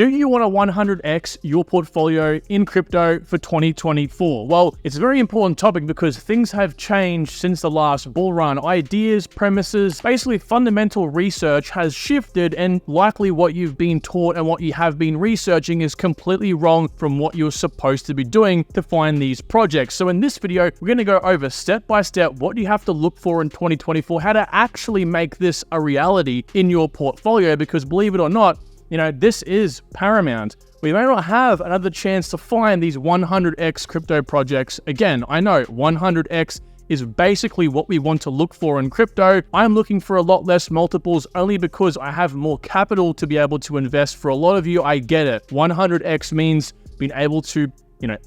Do you want to 100x your portfolio in crypto for 2024? Well, it's a very important topic because things have changed since the last bull run. Ideas, premises, basically fundamental research has shifted, and likely what you've been taught and what you have been researching is completely wrong from what you're supposed to be doing to find these projects. So in this video, we're going to go over step by step what you have to look for in 2024, how to actually make this a reality in your portfolio, because believe it or not, this is paramount. We may not have another chance to find these 100x crypto projects again. I know 100x is basically what we want to look for in crypto. I'm looking for a lot less multiples only because I have more capital to be able to invest. For a lot of you, I get it. 100x means being able to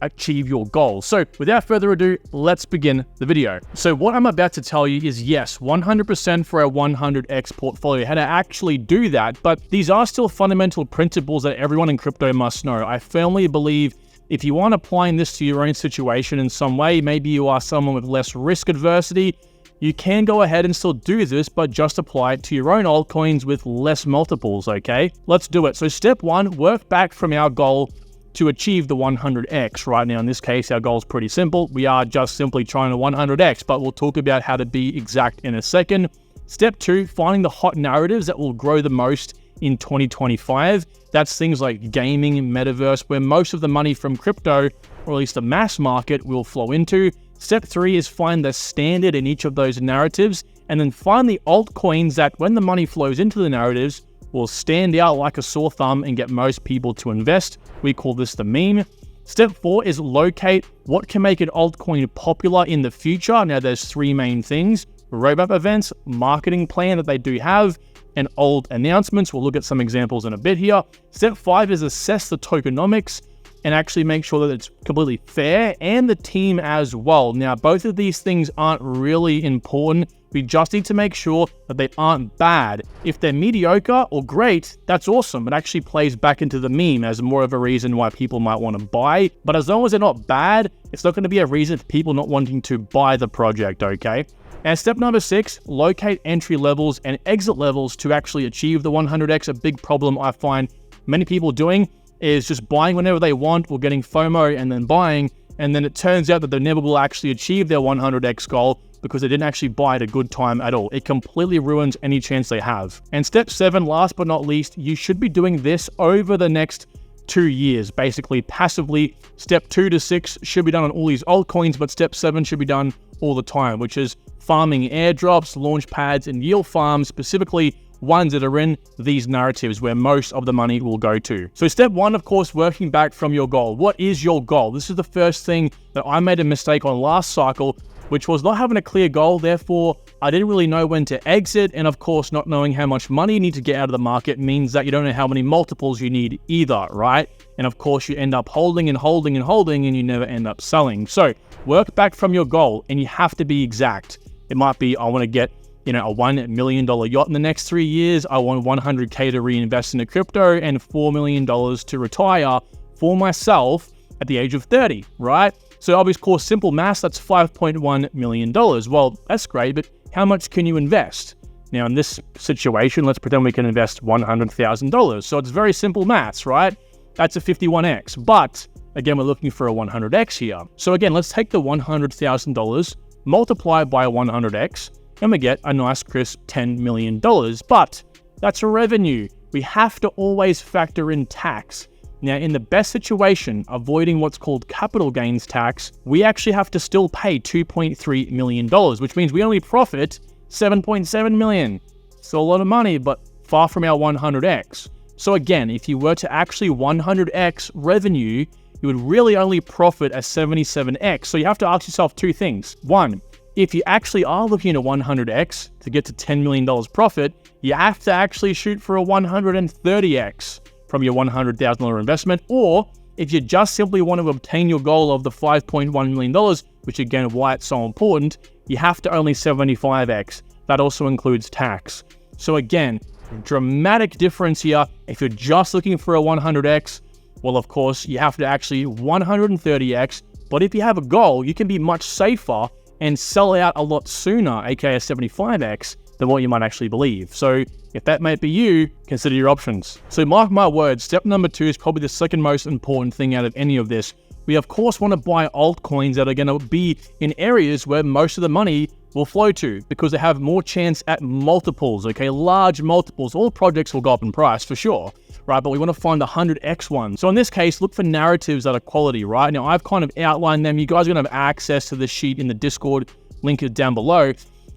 achieve your goals. So without further ado, let's begin the video. So what I'm about to tell you is yes, 100% for a 100x portfolio, how to actually do that. But these are still fundamental principles that everyone in crypto must know. I firmly believe if you want applying this to your own situation in some way, maybe you are someone with less risk adversity, you can go ahead and still do this, but just apply it to your own altcoins with less multiples, okay? Let's do it. So step one, work back from our goal to achieve the 100x. Right now, in this case, our goal is pretty simple. We are just simply trying to 100x, but we'll talk about how to be exact in a second. Step two, finding the hot narratives that will grow the most in 2025. That's things like gaming, metaverse, where most of the money from crypto, or at least the mass market, will flow into. Step three is find the standard in each of those narratives, and then find the altcoins that when the money flows into the narratives, will stand out like a sore thumb and get most people to invest. We call this the meme. Step four is locate what can make an altcoin popular in the future. Now there's three main things: roadmap events, marketing plan that they do have, and old announcements. We'll look at some examples in a bit here. Step five is assess the tokenomics and actually make sure that it's completely fair, and the team as well. Now, both of these things aren't really important. We just need to make sure that they aren't bad. If they're mediocre or great, that's awesome. It actually plays back into the meme as more of a reason why people might want to buy. But as long as they're not bad, it's not going to be a reason for people not wanting to buy the project, okay? And step number six, locate entry levels and exit levels to actually achieve the 100x. A big problem I find many people doing is just buying whenever they want or getting FOMO and then buying. And then it turns out that they never will actually achieve their 100x goal because they didn't actually buy at a good time at all. It completely ruins any chance they have. And step seven, last but not least, you should be doing this over the next 2 years, basically passively. Step 2 to 6 should be done on all these altcoins, but step 7 should be done all the time, which is farming airdrops, launch pads, and yield farms, specifically ones that are in these narratives where most of the money will go to. So step one, of course, working back from your goal. What is your goal? This is the first thing that I made a mistake on last cycle, which was not having a clear goal. Therefore, I didn't really know when to exit. And of course, not knowing how much money you need to get out of the market means that you don't know how many multiples you need either, right? And of course, you end up holding and holding and holding, and you never end up selling. So work back from your goal, and you have to be exact. It might be, I want to get a $1 million yacht in the next 3 years. I want 100K to reinvest into crypto and $4 million to retire for myself at the age of 30, right? So obviously, of course, simple math, that's $5.1 million. Well, that's great, but how much can you invest? Now, in this situation, let's pretend we can invest $100,000. So it's very simple maths, right? That's a 51x. But again, we're looking for a 100x here. So again, let's take the $100,000, multiply by 100x, and we get a nice crisp $10 million. But that's a revenue. We have to always factor in tax. Now, in the best situation, avoiding what's called capital gains tax, we actually have to still pay $2.3 million, which means we only profit $7.7 million. Still a lot of money, but far from our 100x. So again, if you were to actually 100x revenue, you would really only profit a 77x. So you have to ask yourself two things. One, if you actually are looking at 100x to get to $10 million profit, you have to actually shoot for a 130x from your $100,000 investment. Or if you just simply want to obtain your goal of the $5.1 million, which again, why it's so important, you have to only 75x. That also includes tax. So again, dramatic difference here. If you're just looking for a 100x, well, of course, you have to actually 130x. But if you have a goal, you can be much safer and sell out a lot sooner, aka 75x, than what you might actually believe. So if that might be you, consider your options. So mark my words, step number 2 is probably the second most important thing out of any of this. We of course want to buy altcoins that are going to be in areas where most of the money will flow to, because they have more chance at multiples, okay? Large multiples. All projects will go up in price for sure, right? But we want to find the 100x ones. So in this case, look for narratives that are quality, right? Now I've kind of outlined them. You guys are going to have access to the sheet in the Discord. Link is down below.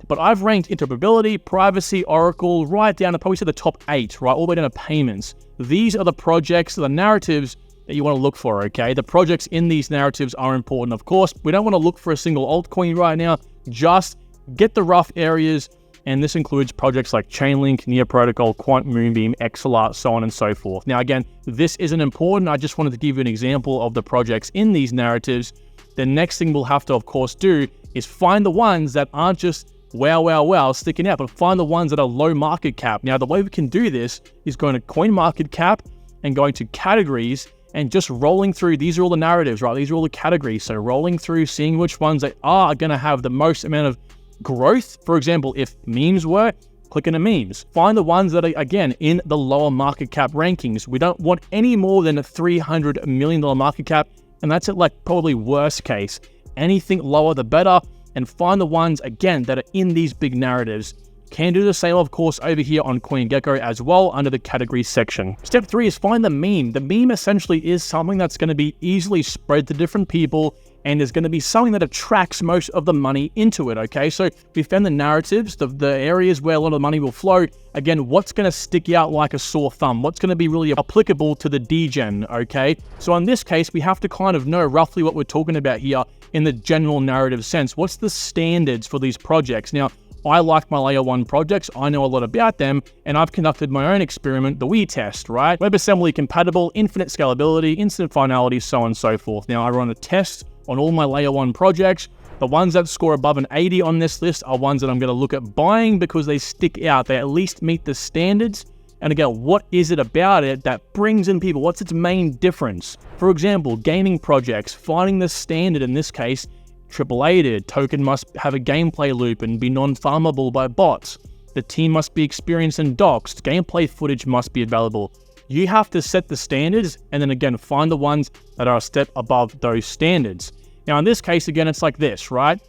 But I've ranked interoperability, privacy, Oracle, right down to probably say the top 8, right? All the way down to payments. These are the projects, the narratives that you want to look for, okay? The projects in these narratives are important, of course. We don't want to look for a single altcoin right now. Just get the rough areas, and this includes projects like Chainlink, Near Protocol, Quant, Moonbeam, XLR, so on and so forth. Now, again, this isn't important. I just wanted to give you an example of the projects in these narratives. The next thing we'll have to, of course, do is find the ones that aren't just wow, sticking out, but find the ones that are low market cap. Now, the way we can do this is going to coin market cap and going to categories and just rolling through. These are all the narratives, right? These are all the categories. So rolling through, seeing which ones that are going to have the most amount of growth. For example, if memes were, click into memes. Find the ones that are, again, in the lower market cap rankings. We don't want any more than a $300 million market cap, and that's at like probably worst case. Anything lower, the better. And find the ones, again, that are in these big narratives. Can do the same, of course, over here on CoinGecko as well under the categories section. Step 3 is find the meme. The meme essentially is something that's going to be easily spread to different people and is going to be something that attracts most of the money into it, okay? So we found the narratives, the areas where a lot of money will flow. Again, what's going to stick out like a sore thumb? What's going to be really applicable to the degen, okay? So in this case, we have to kind of know roughly what we're talking about here in the general narrative sense. What's the standards for these projects? Now, I like my layer 1 projects. I know a lot about them, and I've conducted my own experiment, the WE test, right? WebAssembly compatible, infinite scalability, instant finality, so on and so forth. Now, I run a test on all my layer 1 projects. The ones that score above an 80 on this list are ones that I'm going to look at buying because they stick out. They at least meet the standards. And again, what is it about it that brings in people? What's its main difference? For example, gaming projects, finding the standard in this case, AAA-ed, token must have a gameplay loop and be non-farmable by bots. The team must be experienced and doxed. Gameplay footage must be available. You have to set the standards and then again, find the ones that are a step above those standards. Now in this case, again, it's like this, right?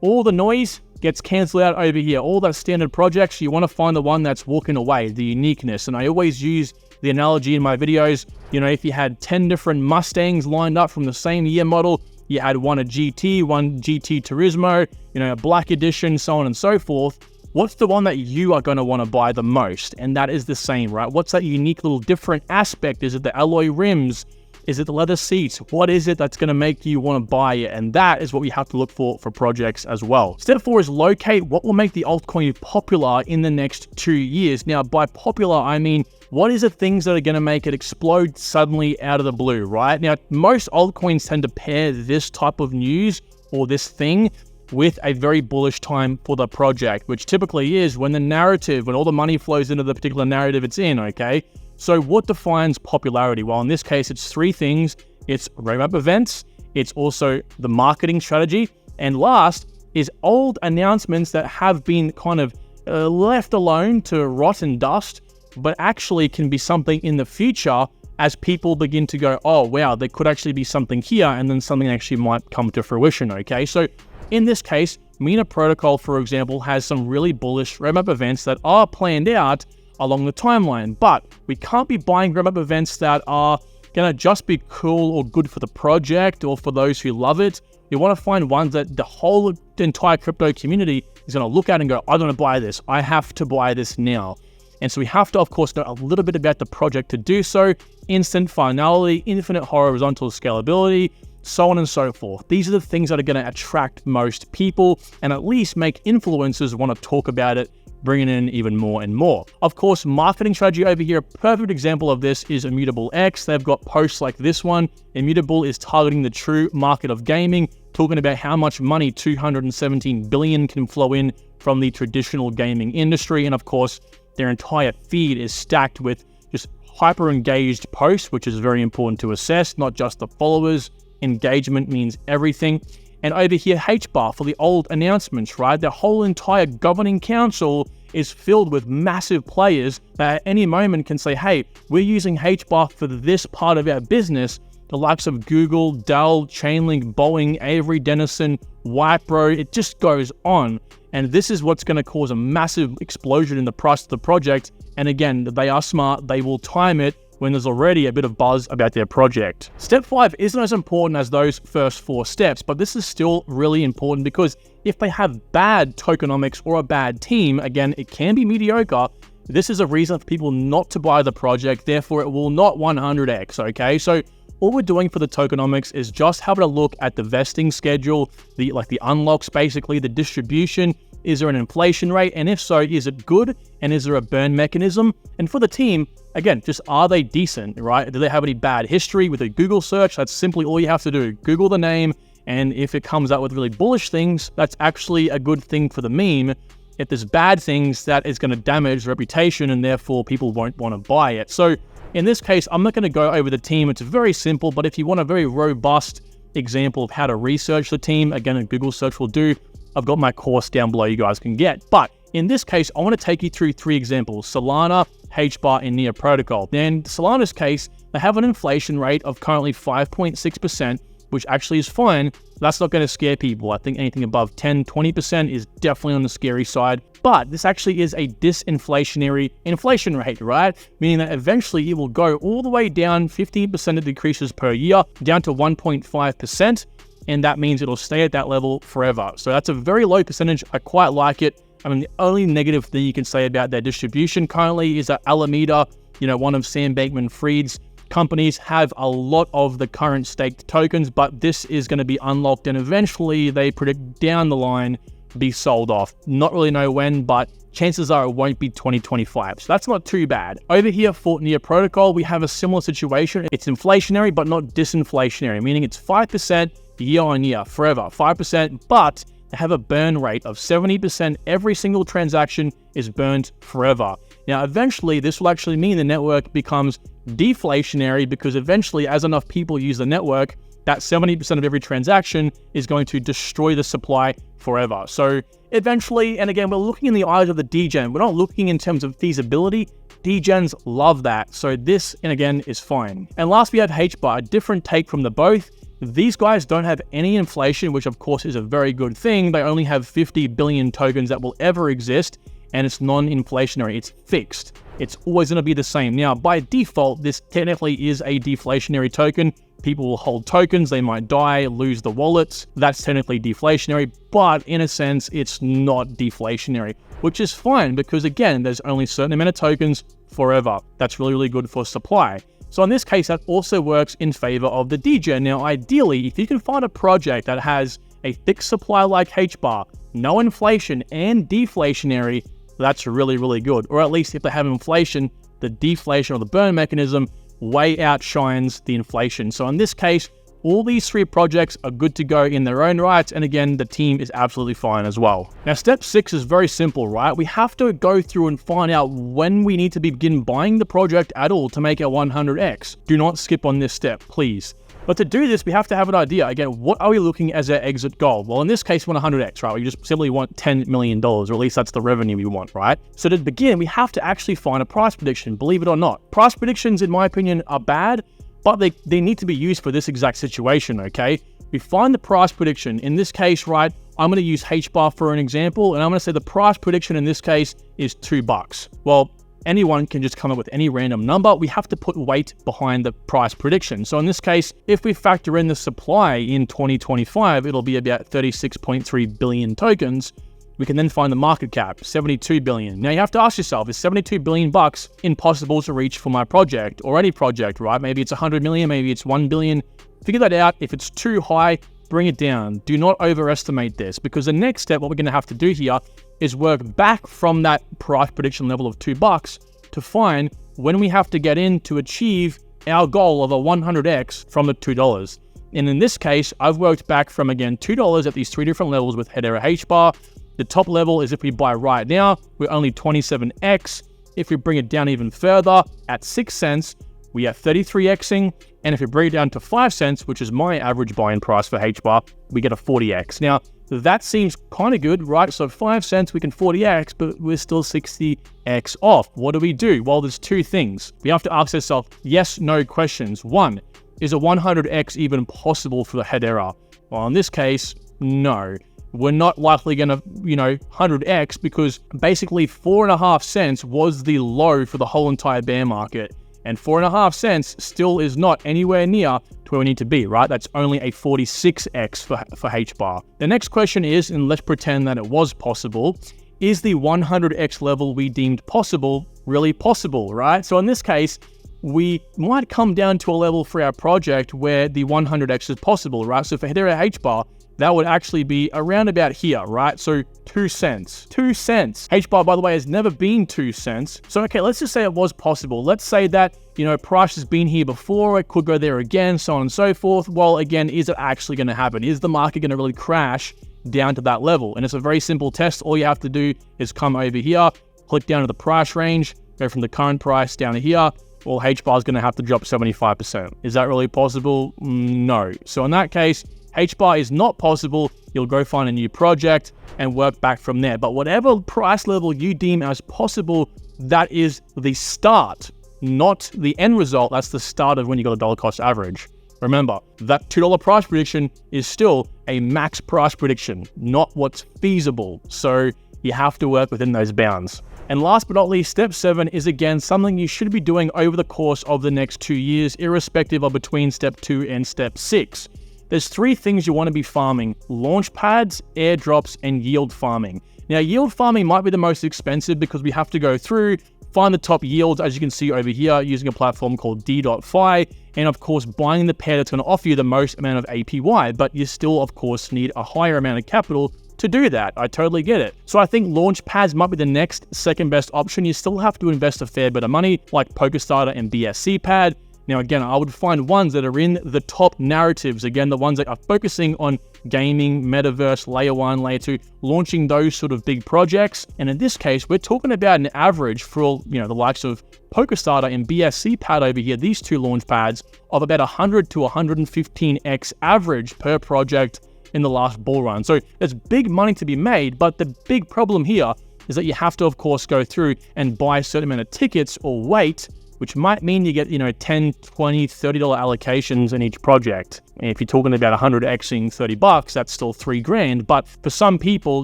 All the noise gets cancelled out over here. All that standard projects, you want to find the one that's walking away, the uniqueness. And I always use the analogy in my videos, you know, if you had 10 different Mustangs lined up from the same year model, you had one a GT, one GT Turismo, you know, a black edition, so on and so forth. What's the one that you are going to want to buy the most? And that is the same, right? What's that unique little different aspect? Is it the alloy rims? Is it the leather seats? What is it that's going to make you want to buy it? And that is what we have to look for projects as well. Step 4 is locate what will make the altcoin popular in the next 2 years. Now, by popular, I mean, what is the things that are going to make it explode suddenly out of the blue, right? Now, most altcoins tend to pair this type of news or this thing with a very bullish time for the project, which typically is when the narrative, when all the money flows into the particular narrative it's in, okay? So what defines popularity? Well, in this case, it's 3 things. It's roadmap events, it's also the marketing strategy, and last is old announcements that have been kind of left alone to rot and dust, but actually can be something in the future as people begin to go, oh, wow, there could actually be something here, and then something actually might come to fruition, okay? So in this case, Near Protocol, for example, has some really bullish roadmap events that are planned out along the timeline, but we can't be buying roadmap events that are going to just be cool or good for the project or for those who love it. We want to find ones that the entire crypto community is going to look at and go, I don't want to buy this. I have to buy this now. And so we have to, of course, know a little bit about the project to do so. Instant finality, infinite horizontal scalability, so on and so forth. These are the things that are going to attract most people and at least make influencers want to talk about it, bringing in even more and more. Of course, marketing strategy over here, a perfect example of this is Immutable X. They've got posts like this one. Immutable is targeting the true market of gaming, talking about how much money, 217 billion, can flow in from the traditional gaming industry. And of course, their entire feed is stacked with just hyper-engaged posts, which is very important to assess, not just the followers. Engagement means everything. And over here, HBAR for the old announcements, right? The whole entire governing council is filled with massive players that at any moment can say, hey, we're using HBAR for this part of our business. The likes of Google, Dell, Chainlink, Boeing, Avery Dennison, Wipro, it just goes on. And this is what's going to cause a massive explosion in the price of the project. And again, they are smart. They will time it when there's already a bit of buzz about their project. Step 5 isn't as important as those first 4 steps, but this is still really important because if they have bad tokenomics or a bad team, again, it can be mediocre. This is a reason for people not to buy the project. Therefore, it will not 100x, okay? So all we're doing for the tokenomics is just having a look at the vesting schedule, the unlocks, basically the distribution. Is there an inflation rate? And if so, is it good? And is there a burn mechanism? And for the team, again, just are they decent, right? Do they have any bad history with a Google search? That's simply all you have to do. Google the name, and if it comes out with really bullish things, that's actually a good thing for the meme. If there's bad things, that is going to damage reputation, and therefore people won't want to buy it. So in this case, I'm not going to go over the team. It's very simple, but if you want a very robust example of how to research the team, again, a Google search will do. I've got my course down below you guys can get. But in this case, I want to take you through 3 examples: Solana, HBAR, and Near Protocol. Then Solana's case, they have an inflation rate of currently 5.6%, which actually is fine. That's not going to scare people. I think anything above 10, 20% is definitely on the scary side. But this actually is a disinflationary inflation rate, right? Meaning that eventually it will go all the way down, 15% of decreases per year, down to 1.5%. And that means it'll stay at that level forever. So that's a very low percentage. I quite like it. I mean, the only negative thing you can say about their distribution currently is that Alameda, one of Sam Bankman-Fried's companies, have a lot of the current staked tokens, but this is going to be unlocked and eventually they predict down the line be sold off. Not really know when, but chances are it won't be 2025. So that's not too bad. Over here for Near Protocol, we have a similar situation. It's inflationary, but not disinflationary, meaning it's 5% year on year, forever, 5%, but they have a burn rate of 70%. Every single transaction is burned forever. Now, eventually, this will actually mean the network becomes deflationary because eventually, as enough people use the network, that 70% of every transaction is going to destroy the supply forever. So eventually, and again, we're looking in the eyes of the degen. We're not looking in terms of feasibility. Degens love that. So this, and again, is fine. And last, we have HBAR, a different take from the both. These guys don't have any inflation, which of course is a very good thing. They only have 50 billion tokens that will ever exist, and it's non-inflationary. It's fixed. It's always going to be the same. Now, by default, this technically is a deflationary token. People will hold tokens, they might die, lose the wallets. That's technically deflationary, but in a sense, it's not deflationary, which is fine because again, there's only a certain amount of tokens forever. That's really, really good for supply. So in this case, that also works in favor of the degen. Now, ideally, if you can find a project that has a fixed supply like HBAR, no inflation and deflationary, that's really, really good. Or at least if they have inflation, the deflation or the burn mechanism way outshines the inflation. So in this case, all these 3 projects are good to go in their own rights. And again, the team is absolutely fine as well. Now, step 6 is very simple, right? We have to go through and find out when we need to begin buying the project at all to make our 100x. Do not skip on this step, please. But to do this, we have to have an idea. Again, what are we looking as our exit goal? Well, in this case, we want 100x, right? We just simply want $10 million, or at least that's the revenue we want, right? So to begin, we have to actually find a price prediction, believe it or not. Price predictions, in my opinion, are bad, but they need to be used for this exact situation, okay? We find the price prediction. In this case, right, I'm going to use HBAR for an example, and I'm going to say the price prediction in this case is $2. Well, anyone can just come up with any random number. We have to put weight behind the price prediction. So in this case, if we factor in the supply in 2025, it'll be about 36.3 billion tokens. We can then find the market cap, 72 billion. Now you have to ask yourself, is 72 billion bucks impossible to reach for my project or any project, right? Maybe it's 100 million, maybe it's 1 billion. Figure that out. If it's too high, bring it down. Do not overestimate this, because the next step, what we're going to have to do here is work back from that price prediction level of $2 to find when we have to get in to achieve our goal of a 100x from the $2. And in this case, I've worked back from, again, $2 at these 3 different levels with Hedera HBAR. The top level is if we buy right now, we're only 27x. If we bring it down even further at 6 cents, we are 33xing, and if you break it down to 5 cents, which is my average buying price for HBAR, we get a 40x. Now, that seems kind of good, right? So 5 cents, we can 40x, but we're still 60x off. What do we do? Well, there's two things. We have to ask ourselves yes, no questions. One, is a 100x even possible for the Hedera? Well, in this case, no. We're not likely going to, 100x, because basically 4.5 cents was the low for the whole entire bear market. And 4.5 cents still is not anywhere near to where we need to be, right? That's only a 46x for HBAR. The next question is, and let's pretend that it was possible, is the 100x level we deemed possible really possible, right? So in this case, we might come down to a level for our project where the 100x is possible, right? So for Hedera HBAR, that would actually be around about here, right? So 2 cents. 2 cents. HBAR, by the way, has never been 2 cents. So, okay, let's just say it was possible. Let's say that, price has been here before, it could go there again, so on and so forth. Well, again, is it actually going to happen? Is the market going to really crash down to that level? And it's a very simple test. All you have to do is come over here, click down to the price range, go from the current price down to here. Well, HBAR is going to have to drop 75%. Is that really possible? No. So in that case, HBAR is not possible. You'll go find a new project and work back from there. But whatever price level you deem as possible, that is the start, not the end result. That's the start of when you got a dollar cost average. Remember, that $2 price prediction is still a max price prediction, not what's feasible. So you have to work within those bounds. And last but not least, step 7 is again something you should be doing over the course of the next 2 years, irrespective of between step 2 and step 6. There's 3 things you want to be farming: launch pads, airdrops, and yield farming. Now, yield farming might be the most expensive because we have to go through, find the top yields, as you can see over here, using a platform called D.Fi, and of course, buying the pair that's going to offer you the most amount of APY, but you still, of course, need a higher amount of capital to do that. I totally get it. So I think launch pads might be the next second best option. You still have to invest a fair bit of money, like PokerStarter and BSC Pad. Now, again, I would find ones that are in the top narratives. Again, the ones that are focusing on gaming, metaverse, layer 1, layer 2, launching those sort of big projects. And in this case, we're talking about an average for, the likes of PokerStarter and BSC Pad over here, these 2 launch pads, of about 100 to 115x average per project in the last bull run. So there's big money to be made, but the big problem here is that you have to, of course, go through and buy a certain amount of tickets or wait, which might mean you get, $10, $20, $30 allocations in each project. And if you're talking about 100xing $30, that's still $3,000. But for some people,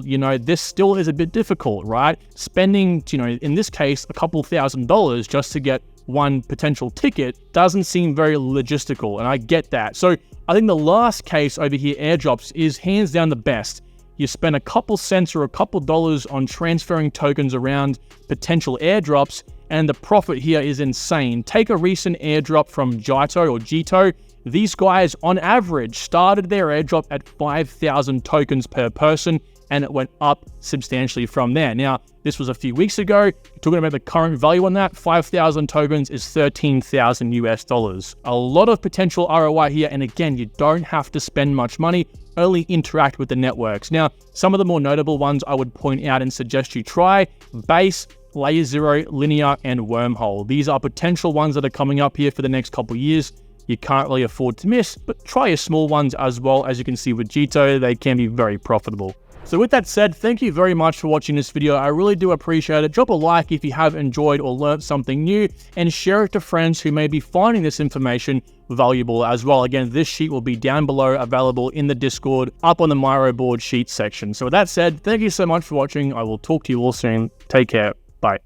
this still is a bit difficult, right? Spending, in this case, a couple $1,000s just to get one potential ticket doesn't seem very logistical, and I get that. So I think the last case over here, airdrops, is hands down the best. You spend a couple cents or a couple dollars on transferring tokens around potential airdrops, and the profit here is insane. Take a recent airdrop from Jito. These guys, on average, started their airdrop at 5,000 tokens per person, and it went up substantially from there. Now, this was a few weeks ago. Talking about the current value on that, 5,000 tokens is $13,000 US. A lot of potential ROI here, and again, you don't have to spend much money, only interact with the networks. Now, some of the more notable ones I would point out and suggest you try: Base, Layer 0, Linear, and Wormhole. These are potential ones that are coming up here for the next couple years. You can't really afford to miss, but try your small ones as well. As you can see with Jito, they can be very profitable. So with that said, thank you very much for watching this video. I really do appreciate it. Drop a like if you have enjoyed or learned something new, and share it to friends who may be finding this information valuable as well. Again, this sheet will be down below, available in the Discord, up on the Miro board sheet section. So with that said, thank you so much for watching. I will talk to you all soon. Take care. Bye.